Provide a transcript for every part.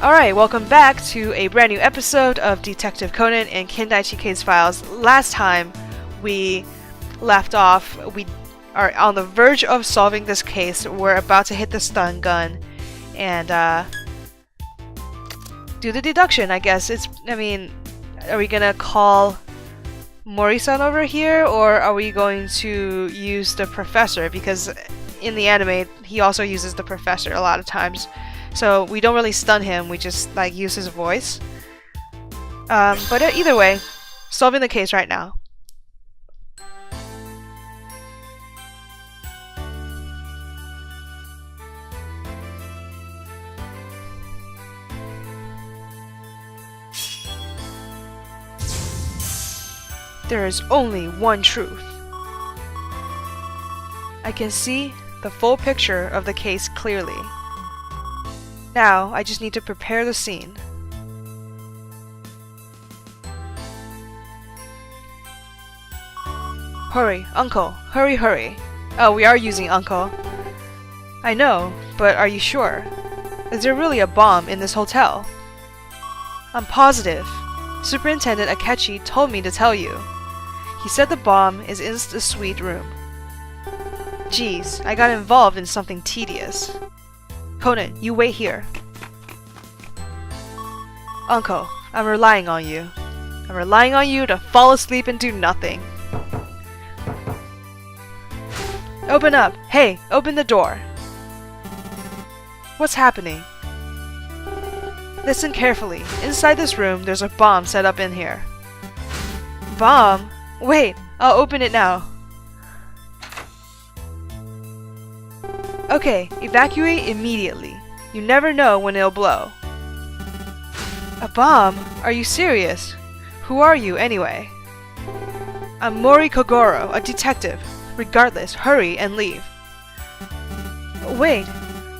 Alright, welcome back to a brand new episode of Detective Conan and Kindaichi Case Files. Last time we left off, we are on the verge of solving this case. We're about to hit the stun gun and do the deduction, I guess. Are we gonna call Mori-san over here, or are we going to use the professor? Because in the anime, he also uses the professor a lot of times. So we don't really stun him, we just use his voice. But either way, solving the case right now. There is only one truth. I can see the full picture of the case clearly. Now, I just need to prepare the scene. Hurry, Uncle! Hurry, hurry! Oh, we are using Uncle. I know, but are you sure? Is there really a bomb in this hotel? I'm positive. Superintendent Akechi told me to tell you. He said the bomb is in the suite room. Geez, I got involved in something tedious. Conan, you wait here. Uncle, I'm relying on you. I'm relying on you to fall asleep and do nothing. Open up! Hey, open the door! What's happening? Listen carefully. Inside this room, there's a bomb set up in here. Bomb? Wait, I'll open it now. Okay, evacuate immediately. You never know when it'll blow. A bomb? Are you serious? Who are you, anyway? I'm Mori Kogoro, a detective. Regardless, hurry and leave. Wait,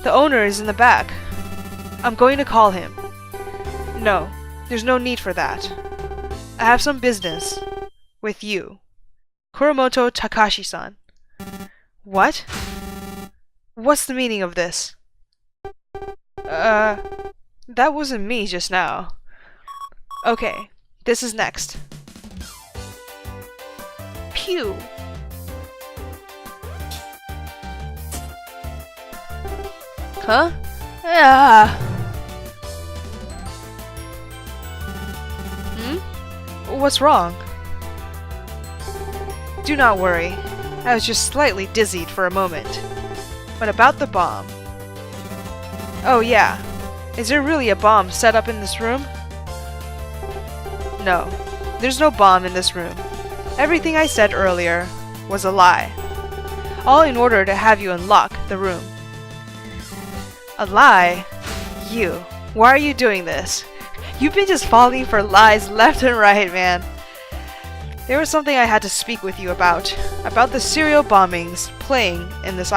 the owner is in the back. I'm going to call him. No, there's no need for that. I have some business. With you. Kuromoto Takashi-san. What? What's the meaning of this? That wasn't me just now. Okay, this is next. Pew! Huh? Ah! What's wrong? Do not worry. I was just slightly dizzied for a moment. But about the bomb. Oh yeah. Is there really a bomb set up in this room? No. There's no bomb in this room. Everything I said earlier was a lie. All in order to have you unlock the room. A lie? You. Why are you doing this? You've been just falling for lies left and right, man. There was something I had to speak with you about the serial bombings plaguing this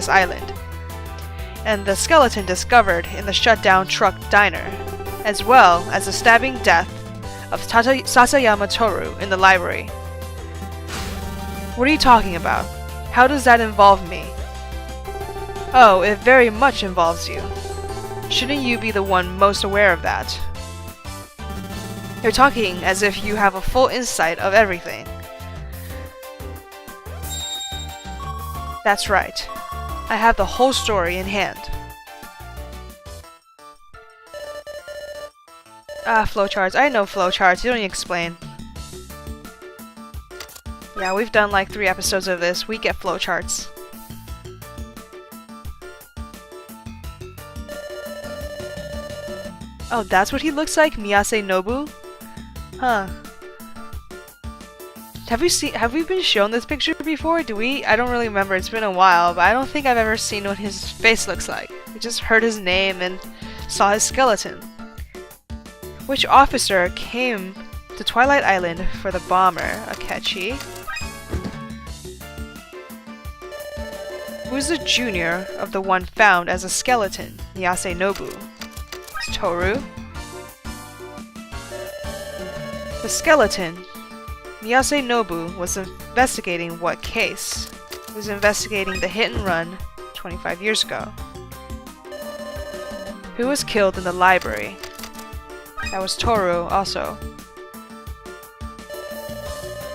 island, and the skeleton discovered in the shut-down truck diner, as well as the stabbing death of Sasayama Toru in the library. What are you talking about? How does that involve me? Oh, it very much involves you. Shouldn't you be the one most aware of that? You're talking as if you have a full insight of everything. That's right. I have the whole story in hand. Flowcharts. I know flowcharts. You don't need to explain. Yeah, we've done like 3 episodes of this. We get flowcharts. Oh, that's what he looks like? Miyase Nobu? Huh. Have we been shown this picture before? I don't really remember, it's been a while, but I don't think I've ever seen what his face looks like. I just heard his name and saw his skeleton. Which officer came to Twilight Island for the bomber? Akechi. Who's the junior of the one found as a skeleton? Miyase Nobu. It's Toru. The skeleton. Miyase Nobu was investigating what case? He was investigating the hit and run 25 years ago. Who was killed in the library? That was Toru also.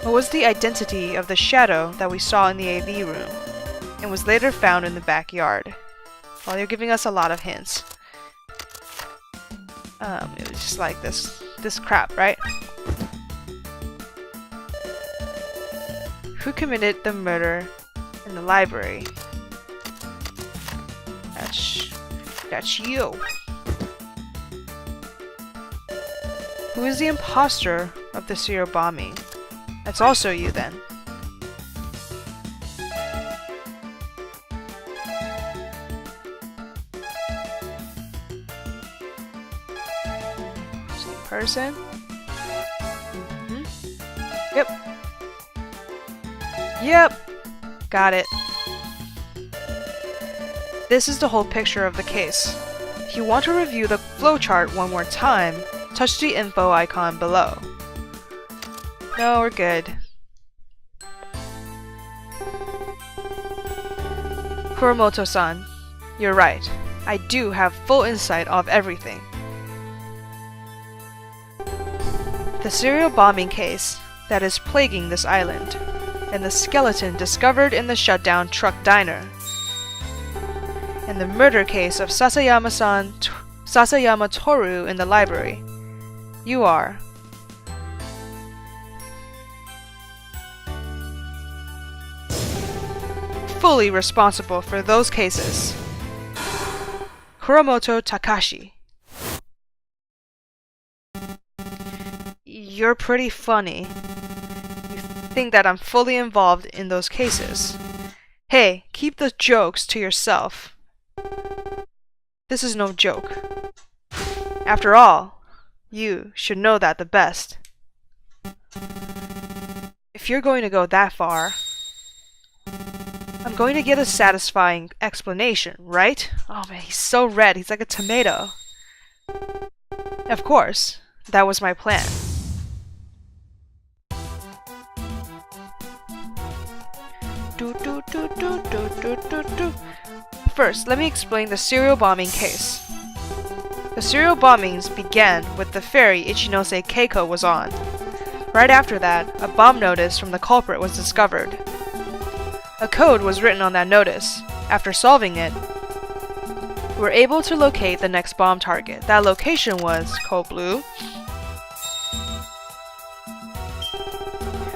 What was the identity of the shadow that we saw in the AV room and was later found in the backyard? Well, you're giving us a lot of hints. It was just like this crap, right? Who committed the murder in the library? That's you. Who is the imposter of the serial bombing? That's also you then. Same person? Yep. Yep! Got it. This is the whole picture of the case. If you want to review the flowchart one more time, touch the info icon below. No, we're good. Kuromoto-san, you're right. I do have full insight of everything. The serial bombing case that is plaguing this island, and the skeleton discovered in the shutdown truck diner, and the murder case of Sasayama Toru in the library. You are fully responsible for those cases. Kuromoto Takashi. You're pretty funny. You think that I'm fully involved in those cases. Hey, keep the jokes to yourself. This is no joke. After all, you should know that the best. If you're going to go that far, I'm going to get a satisfying explanation, right? Oh man, he's so red, he's like a tomato. Of course, that was my plan. First, let me explain the serial bombing case. The serial bombings began with the ferry Ichinose Keiko was on. Right after that, a bomb notice from the culprit was discovered. A code was written on that notice. After solving it, we were able to locate the next bomb target. That location was Code Blue,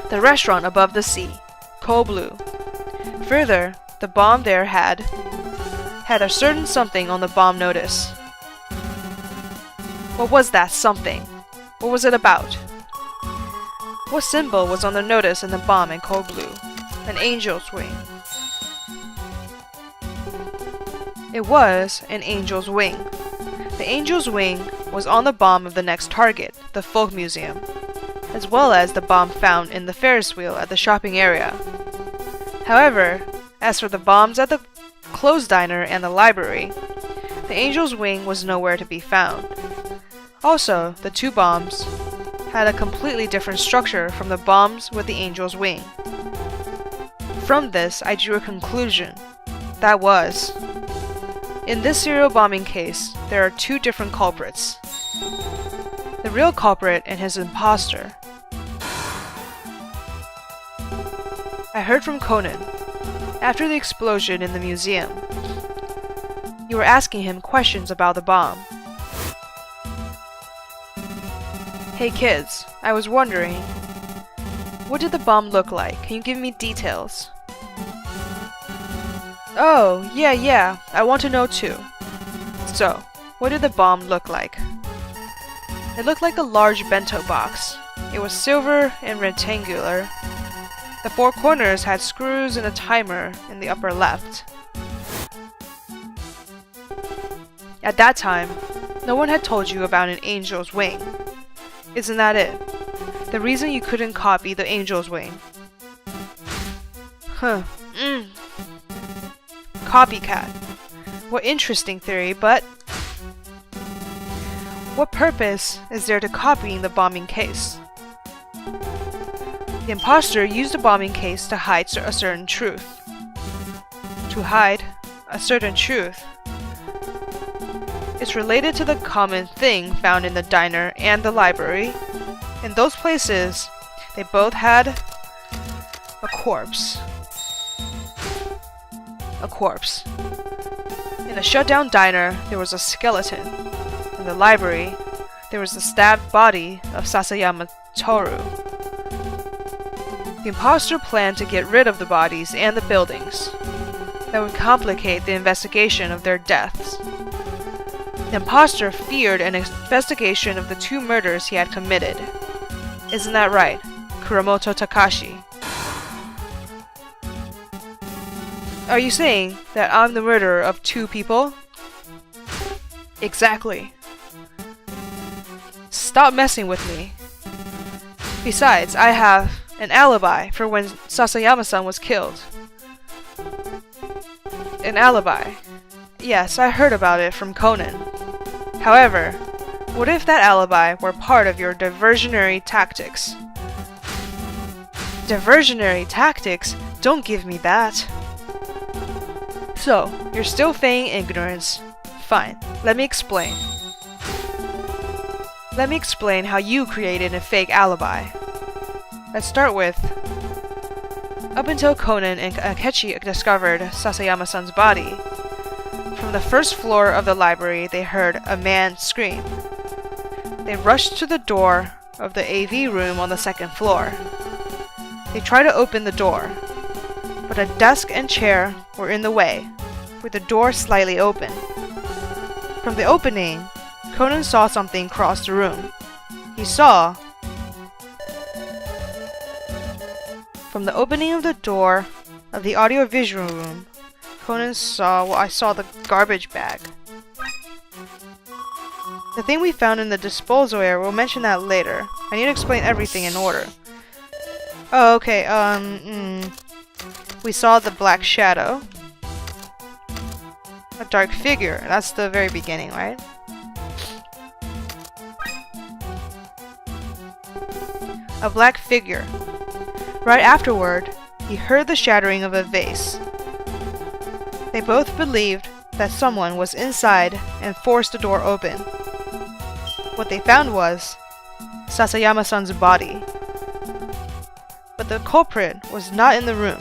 the restaurant above the sea, Code Blue. Further, the bomb there had a certain something on the bomb notice. What was that something? What was it about? What symbol was on the notice in the bomb in Code Blue? An angel's wing. It was an angel's wing. The angel's wing was on the bomb of the next target, the Folk Museum, as well as the bomb found in the Ferris wheel at the shopping area. However, as for the bombs at the closed diner and the library, the angel's wing was nowhere to be found. Also, the two bombs had a completely different structure from the bombs with the angel's wing. From this, I drew a conclusion. That was, in this serial bombing case, there are two different culprits. The real culprit and his imposter. I heard from Conan, after the explosion in the museum. You were asking him questions about the bomb. Hey kids, I was wondering, what did the bomb look like? Can you give me details? Oh, yeah, I want to know too. So, what did the bomb look like? It looked like a large bento box. It was silver and rectangular. The four corners had screws and a timer in the upper left. At that time, no one had told you about an angel's wing. Isn't that it? The reason you couldn't copy the angel's wing. Copycat. What interesting theory, but what purpose is there to copying the bombing case? The imposter used the bombing case to hide a certain truth. To hide a certain truth. It's related to the common thing found in the diner and the library. In those places, they both had a corpse. A corpse. In the shut-down diner, there was a skeleton. In the library, there was the stabbed body of Sasayama Toru. The imposter planned to get rid of the bodies and the buildings. That would complicate the investigation of their deaths. The imposter feared an investigation of the 2 murders he had committed. Isn't that right, Kuramoto Takashi? Are you saying that I'm the murderer of 2 people? Exactly. Stop messing with me. Besides, I have an alibi for when Sasayama-san was killed. An alibi? Yes, I heard about it from Conan. However, what if that alibi were part of your diversionary tactics? Diversionary tactics? Don't give me that. So, you're still feigning ignorance. Fine, let me explain. Let me explain how you created a fake alibi. Let's start with, up until Conan and Akechi discovered Sasayama-san's body, from the first floor of the library they heard a man scream. They rushed to the door of the AV room on the 2nd floor. They tried to open the door, but a desk and chair were in the way, with the door slightly open. From the opening, Conan saw something cross the room. He saw, from the opening of the door of the audio-visual room, Conan saw, I saw the garbage bag. The thing we found in the disposal area, we'll mention that later. I need to explain everything in order. Oh, okay, we saw the black shadow. A dark figure, that's the very beginning, right? A black figure. Right afterward, he heard the shattering of a vase. They both believed that someone was inside and forced the door open. What they found was Sasayama-san's body. But the culprit was not in the room.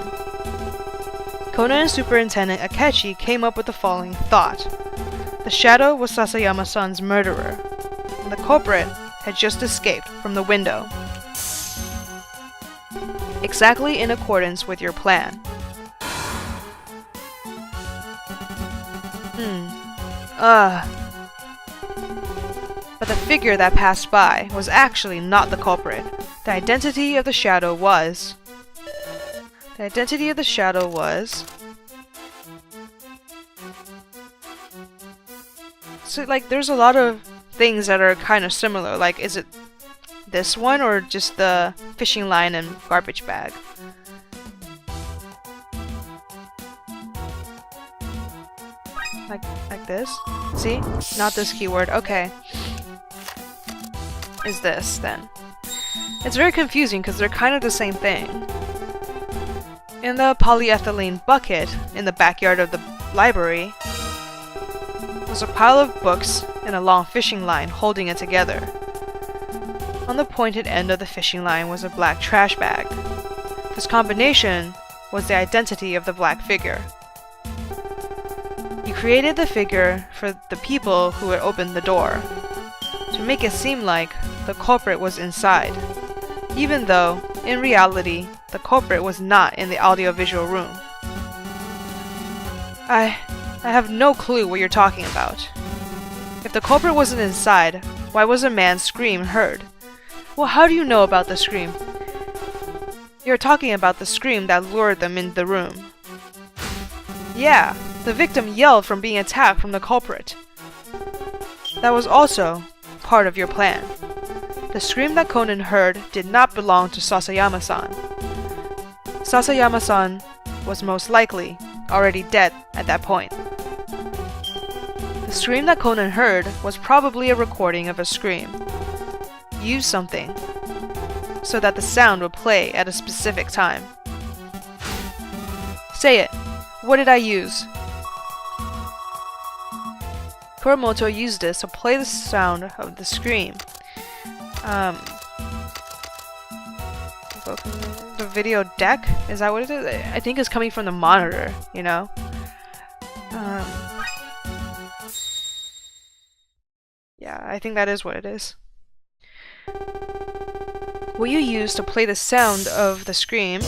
Conan and Superintendent Akechi came up with the following thought. The shadow was Sasayama-san's murderer, and the culprit had just escaped from the window. Exactly in accordance with your plan. But the figure that passed by was actually not the culprit. The identity of the shadow was... So, like, there's a lot of things that are kind of similar. Like, is it this one or just the fishing line and garbage bag? Like this? See? Not this keyword. Okay. Is this, then. It's very confusing because they're kind of the same thing. In the polyethylene bucket in the backyard of the library was a pile of books and a long fishing line holding it together. On the pointed end of the fishing line was a black trash bag. This combination was the identity of the black figure. You created the figure for the people who had opened the door, to make it seem like the culprit was inside, even though, in reality, the culprit was not in the audiovisual room. I have no clue what you're talking about. If the culprit wasn't inside, why was a man's scream heard? Well, how do you know about the scream? You're talking about the scream that lured them in the room. Yeah, the victim yelled from being attacked from the culprit. That was also part of your plan. The scream that Conan heard did not belong to Sasayama-san. Sasayama-san was most likely already dead at that point. The scream that Conan heard was probably a recording of a scream. Use something so that the sound would play at a specific time. Say it. What did I use? Kuromoto used this to play the sound of the scream. The video deck? Is that what it is? I think it's coming from the monitor, you know? Yeah, I think that is what it is. What you use to play the sound of the scream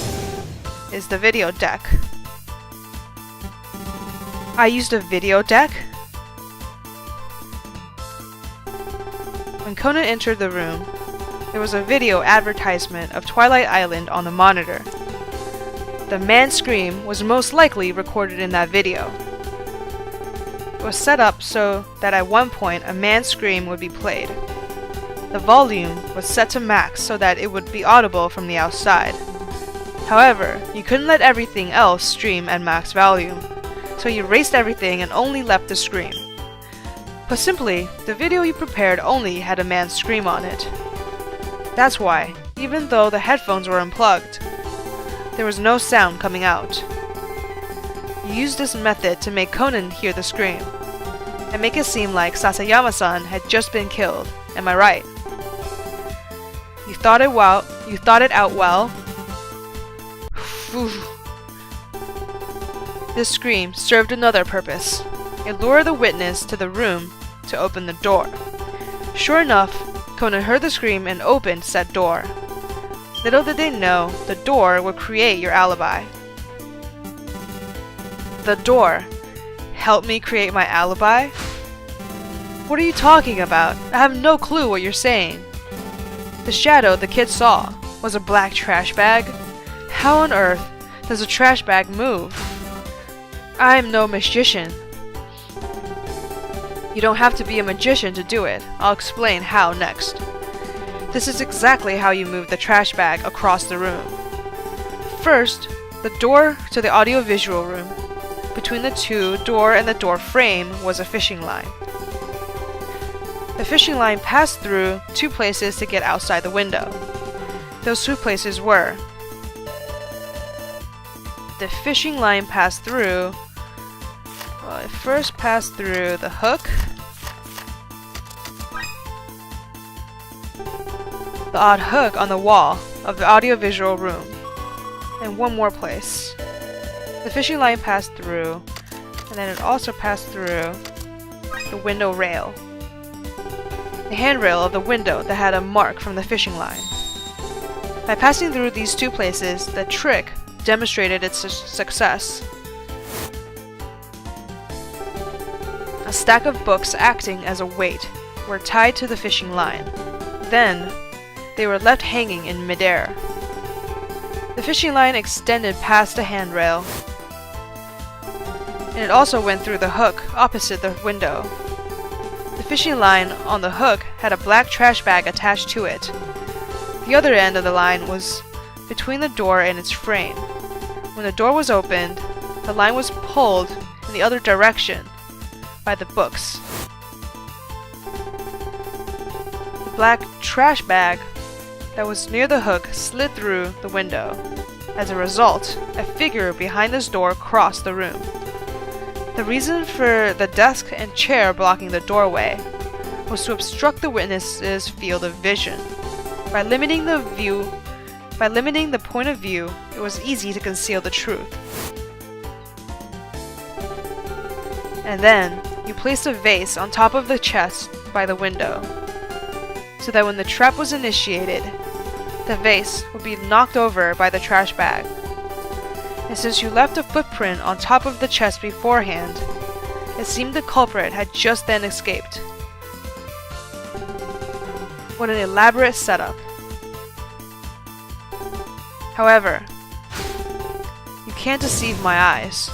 is the video deck. I used a video deck? When Conan entered the room, there was a video advertisement of Twilight Island on the monitor. The man's scream was most likely recorded in that video. It was set up so that at one point a man's scream would be played. The volume was set to max so that it would be audible from the outside. However, you couldn't let everything else stream at max volume, so you erased everything and only left the scream. Put simply, the video you prepared only had a man's scream on it. That's why, even though the headphones were unplugged, there was no sound coming out. You used this method to make Conan hear the scream, and make it seem like Sasayama-san had just been killed, am I right? You thought it out well? This scream served another purpose. It lured the witness to the room to open the door. Sure enough, Conan heard the scream and opened said door. Little did they know, the door would create your alibi. The door helped me create my alibi? What are you talking about? I have no clue what you're saying. The shadow the kid saw was a black trash bag. How on earth does a trash bag move? I'm no magician. You don't have to be a magician to do it. I'll explain how next. This is exactly how you move the trash bag across the room. First, the door to the audiovisual room. Between the door and the door frame was a fishing line. The fishing line passed through two places to get outside the window. Those two places were: the fishing line passed through it first passed through the hook, the odd hook on the wall of the audiovisual room, and one more place. The fishing line passed through, and then it also passed through the window rail, the handrail of the window that had a mark from the fishing line. By passing through these two places, the trick demonstrated its success. A stack of books acting as a weight were tied to the fishing line. Then, they were left hanging in midair. The fishing line extended past the handrail, and it also went through the hook opposite the window. The fishing line on the hook had a black trash bag attached to it. The other end of the line was between the door and its frame. When the door was opened, the line was pulled in the other direction by the books. The black trash bag that was near the hook slid through the window. As a result, a figure behind this door crossed the room. The reason for the desk and chair blocking the doorway was to obstruct the witness's field of vision. By limiting the point of view, it was easy to conceal the truth. And then, you placed a vase on top of the chest by the window, so that when the trap was initiated, the vase would be knocked over by the trash bag. And since you left a footprint on top of the chest beforehand, it seemed the culprit had just then escaped. What an elaborate setup. However, you can't deceive my eyes.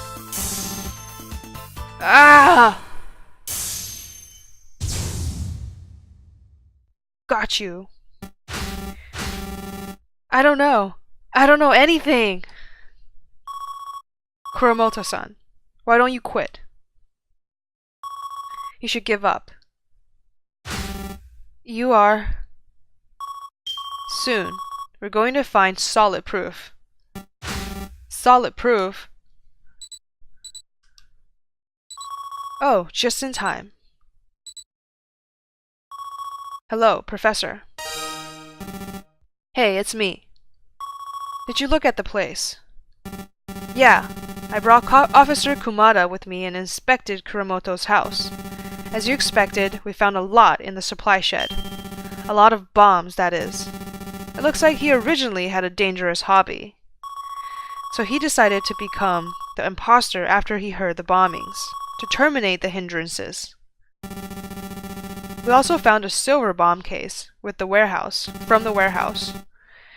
Ah! Got you. I don't know. I don't know anything. Kuromoto-san, why don't you quit? You should give up. You are. Soon, we're going to find solid proof. Solid proof? Oh, just in time. Hello, Professor. Hey, it's me. Did you look at the place? Yeah, I brought Officer Kumada with me and inspected Kuramoto's house. As you expected, we found a lot in the supply shed. A lot of bombs, that is. It looks like he originally had a dangerous hobby. So he decided to become the imposter after he heard the bombings, to terminate the hindrances. We also found a silver bomb case from the warehouse.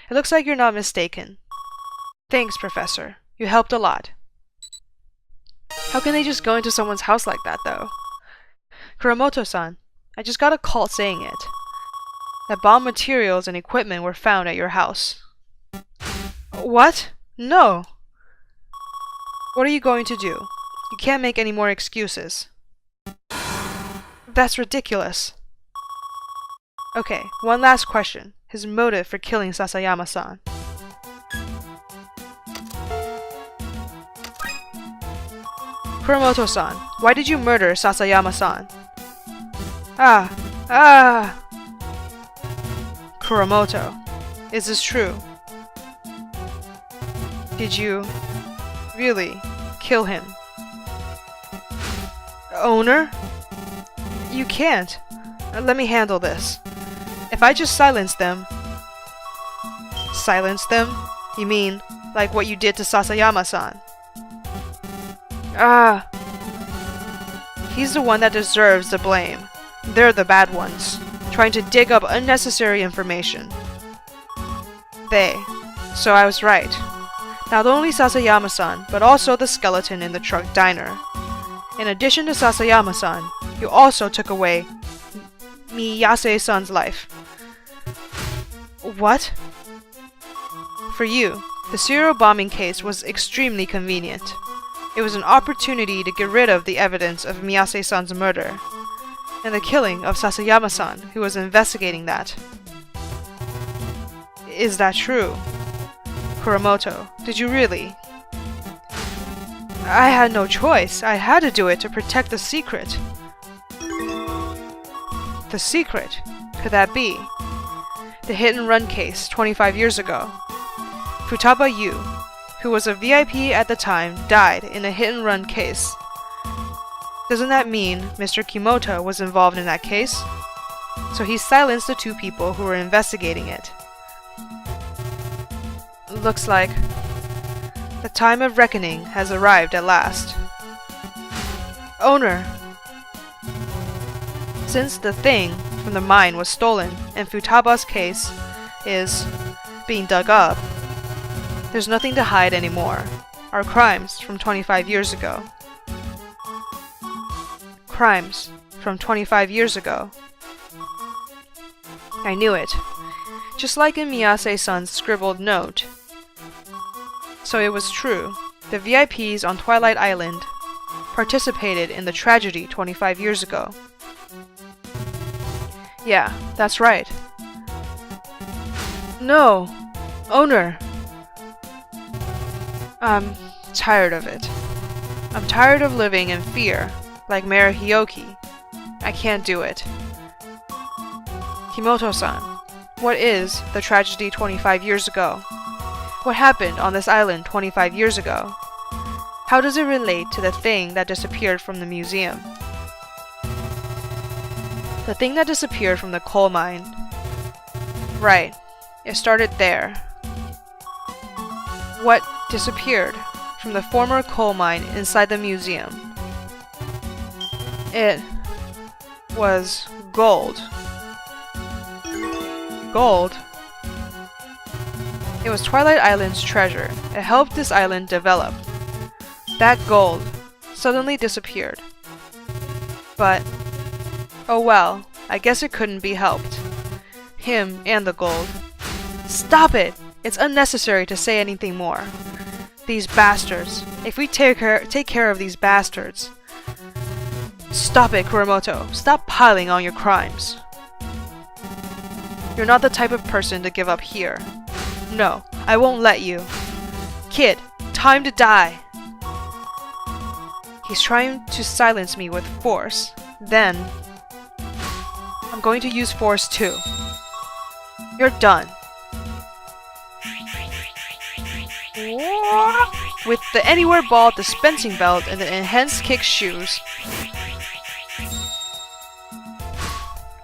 It looks like you're not mistaken. Thanks, Professor. You helped a lot. How can they just go into someone's house like that, though? Kuramoto-san, I just got a call saying it. That bomb materials and equipment were found at your house. What? No! What are you going to do? You can't make any more excuses. That's ridiculous. Okay, one last question. His motive for killing Sasayama-san. Kuramoto-san, why did you murder Sasayama-san? Kuramoto, is this true? Did you really kill him? Owner? You can't. Let me handle this. If I just silence them... Silence them? You mean, like what you did to Sasayama-san? He's the one that deserves the blame. They're the bad ones, trying to dig up unnecessary information. So I was right. Not only Sasayama-san, but also the skeleton in the truck diner. In addition to Sasayama-san, you also took away Miyase-san's life. What? For you, the serial bombing case was extremely convenient. It was an opportunity to get rid of the evidence of Miyase-san's murder, and the killing of Sasayama-san, who was investigating that. Is that true? Kuramoto, did you really? I had no choice. I had to do it to protect the secret. The secret? Could that be? The hit-and-run case 25 years ago. Futaba Yu, who was a VIP at the time, died in a hit-and-run case. Doesn't that mean Mr. Kimoto was involved in that case? So he silenced the two people who were investigating it. Looks like the time of reckoning has arrived at last. Owner! Since the thing from the mine was stolen and Futaba's case is being dug up, there's nothing to hide anymore. Our crimes from 25 years ago. Crimes from 25 years ago. I knew it. Just like in Miyase-san's scribbled note. So it was true. The VIPs on Twilight Island participated in the tragedy 25 years ago. Yeah, that's right. No! Owner! I'm tired of it. I'm tired of living in fear, like Mayor Hyoki. I can't do it. Kimoto-san, what is the tragedy 25 years ago? What happened on this island 25 years ago? How does it relate to the thing that disappeared from the museum? The thing that disappeared from the coal mine. Right. It started there. What disappeared from the former coal mine inside the museum? It was gold. Gold? It was Twilight Island's treasure. It helped this island develop. That gold suddenly disappeared. But, oh well, I guess it couldn't be helped. Him and the gold. Stop it! It's unnecessary to say anything more. These bastards. If we take care of these bastards. Stop it, Kuramoto. Stop piling on your crimes. You're not the type of person to give up here. No, I won't let you. Kid, time to die. He's trying to silence me with force. Then... I'm going to use force too. You're done. With the Anywhere Ball dispensing belt and the enhanced kick shoes.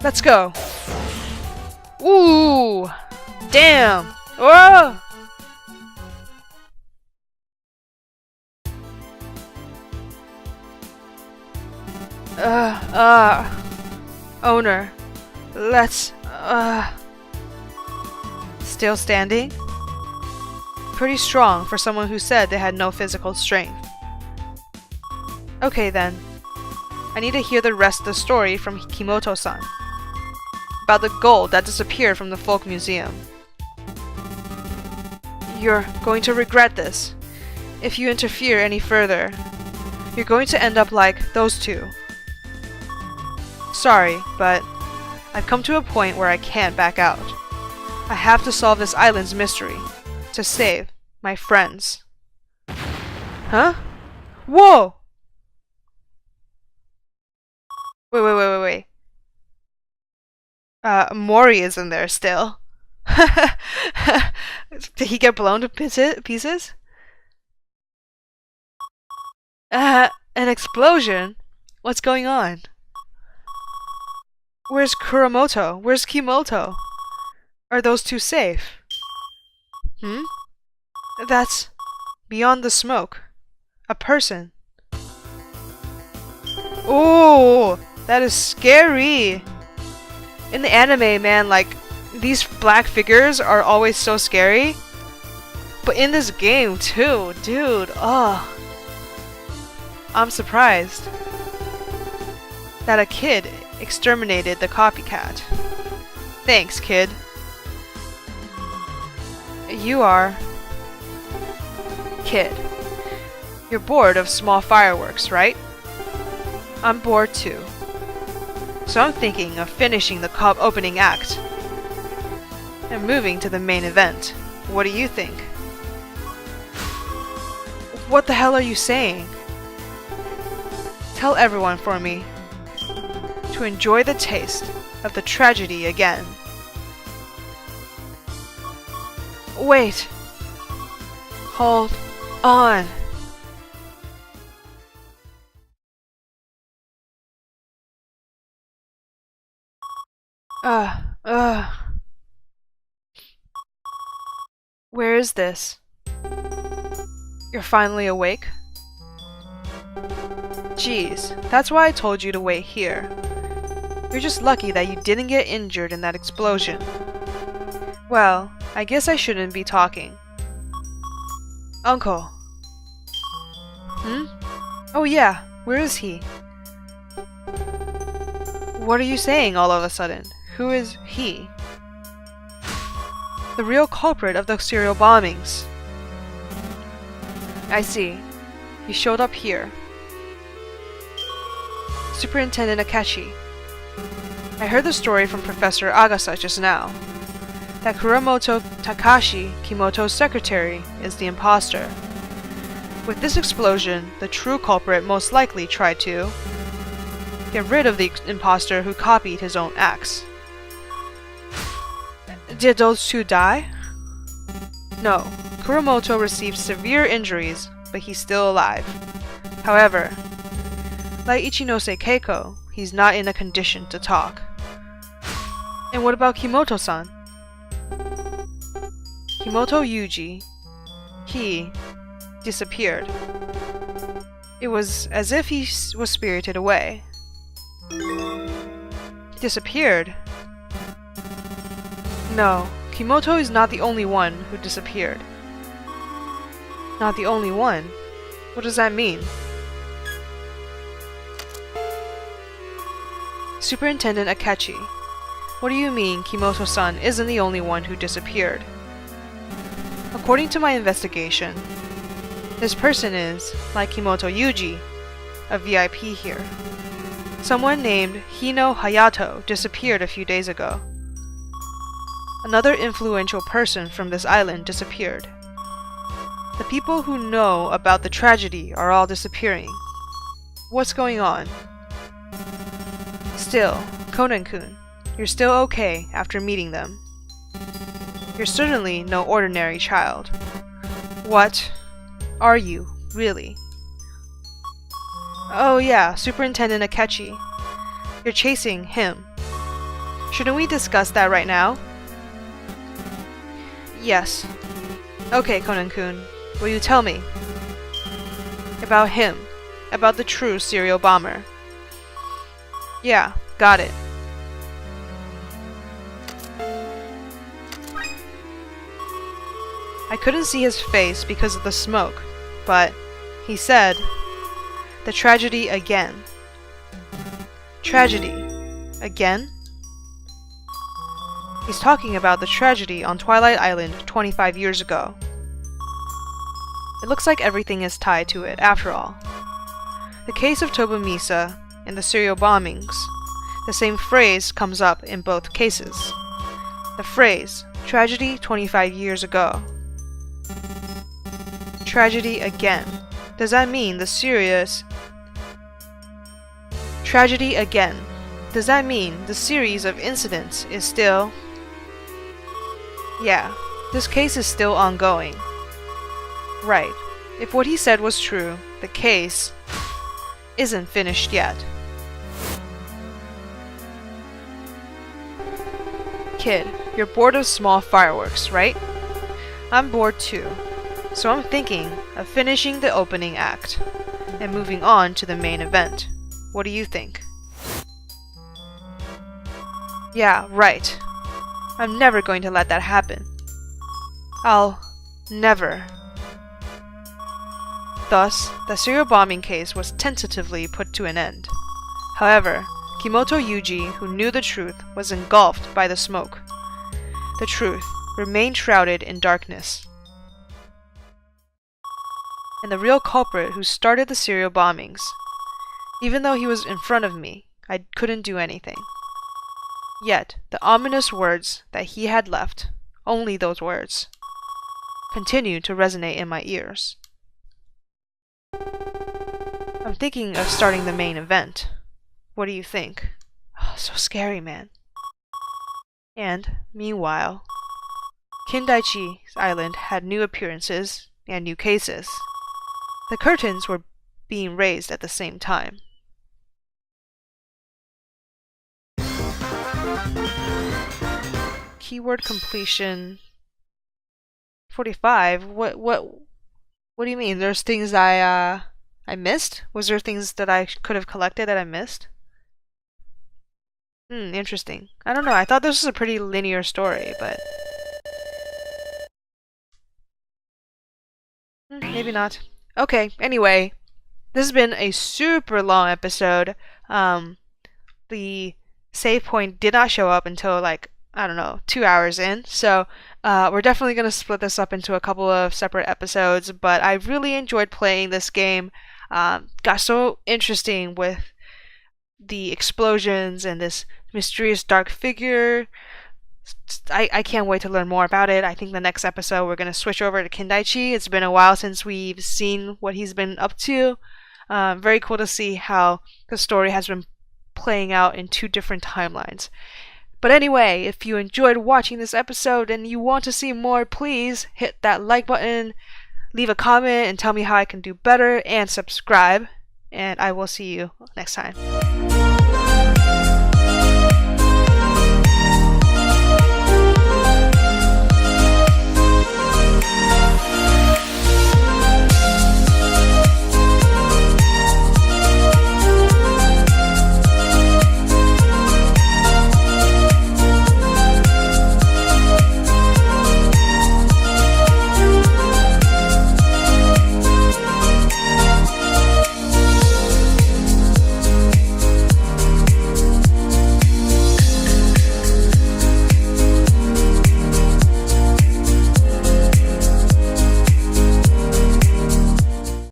Let's go. Ooh! Damn! Whoa! Owner. Let's, Still standing? Pretty strong for someone who said they had no physical strength. Okay then. I need to hear the rest of the story from Kimoto-san. About the gold that disappeared from the folk museum. You're going to regret this. If you interfere any further, you're going to end up like those two. Sorry, but I've come to a point where I can't back out. I have to solve this island's mystery to save my friends. Huh? Whoa! Wait. Mori is in there still. Did he get blown to pieces? An explosion? What's going on? Where's Kuramoto? Where's Kimoto? Are those two safe? That's beyond the smoke. A person. Ooh, that is scary. In the anime, man, like, these black figures are always so scary. But in this game, too, dude, oh. I'm surprised that a kid exterminated the copycat. Thanks, kid. You are... Kid. You're bored of small fireworks, right? I'm bored too. So I'm thinking of finishing the opening act and moving to the main event. What do you think? What the hell are you saying? Tell everyone for me to enjoy the taste of the tragedy again. Wait. Hold on. Where is this? You're finally awake? Jeez, that's why I told you to wait here. You're just lucky that you didn't get injured in that explosion. Well, I guess I shouldn't be talking. Uncle. Oh yeah, where is he? What are you saying all of a sudden? Who is he? The real culprit of the serial bombings. I see. He showed up here. Superintendent Akechi. I heard the story from Professor Agasa just now. That Kuramoto Takashi, Kimoto's secretary, is the imposter. With this explosion, the true culprit most likely tried to get rid of the imposter who copied his own acts. Did those two die? No, Kuramoto received severe injuries, but he's still alive. However, like Ichinose Keiko, he's not in a condition to talk. And what about Kimoto-san? Kimoto Yuji, he disappeared. It was as if he was spirited away. Disappeared? No, Kimoto is not the only one who disappeared. Not the only one? What does that mean? Superintendent Akechi, what do you mean Kimoto-san isn't the only one who disappeared? According to my investigation, this person is, like Kimoto Yuji, a VIP here. Someone named Hino Hayato disappeared a few days ago. Another influential person from this island disappeared. The people who know about the tragedy are all disappearing. What's going on? Still, Conan-kun, You're still okay after meeting them. You're certainly no ordinary child. What are you, really? Oh yeah, Superintendent Akechi. You're chasing him. Shouldn't we discuss that right now? Yes. Okay, Conan-kun. Will you tell me? About him. About the true serial bomber. Yeah, got it. I couldn't see his face because of the smoke, but he said, "The tragedy again." Tragedy. Again? He's talking about the tragedy on Twilight Island 25 years ago. It looks like everything is tied to it, after all. The case of Tobumisa and the serial bombings. The same phrase comes up in both cases. The phrase, tragedy 25 years ago. Tragedy again. Does that mean the serious... Tragedy again. Does that mean the series of incidents is still... Yeah, this case is still ongoing. Right. If what he said was true, the case isn't finished yet. Kid, you're bored of small fireworks, right? I'm bored too. So I'm thinking of finishing the opening act and moving on to the main event. What do you think? Yeah, right. I'm never going to let that happen. I'll never. Thus, the serial bombing case was tentatively put to an end. However, Kimoto Yuji, who knew the truth, was engulfed by the smoke. The truth remained shrouded in darkness. And the real culprit who started the serial bombings. Even though he was in front of me, I couldn't do anything. Yet, the ominous words that he had left, only those words, continued to resonate in my ears. I'm thinking of starting the main event. What do you think? Oh, so scary, man. And, meanwhile, Kindaichi's island had new appearances and new cases. The curtains were being raised at the same time. Keyword completion 45. What do you mean? There's things I missed? Was there things that I could have collected that I missed? Interesting. I don't know. I thought this was a pretty linear story, but maybe not. Okay, anyway, this has been a super long episode. The save point did not show up until like, I don't know, 2 hours in. So we're definitely going to split this up into a couple of separate episodes, but I really enjoyed playing this game. Got so interesting with the explosions and this mysterious dark figure. I can't wait to learn more about it. I think the next episode we're going to switch over to Kindaichi. It's been a while since we've seen what he's been up to. Very cool to see how the story has been playing out in 2 different timelines. But anyway, if you enjoyed watching this episode and you want to see more, please hit that like button, leave a comment and tell me how I can do better, and subscribe. And I will see you next time.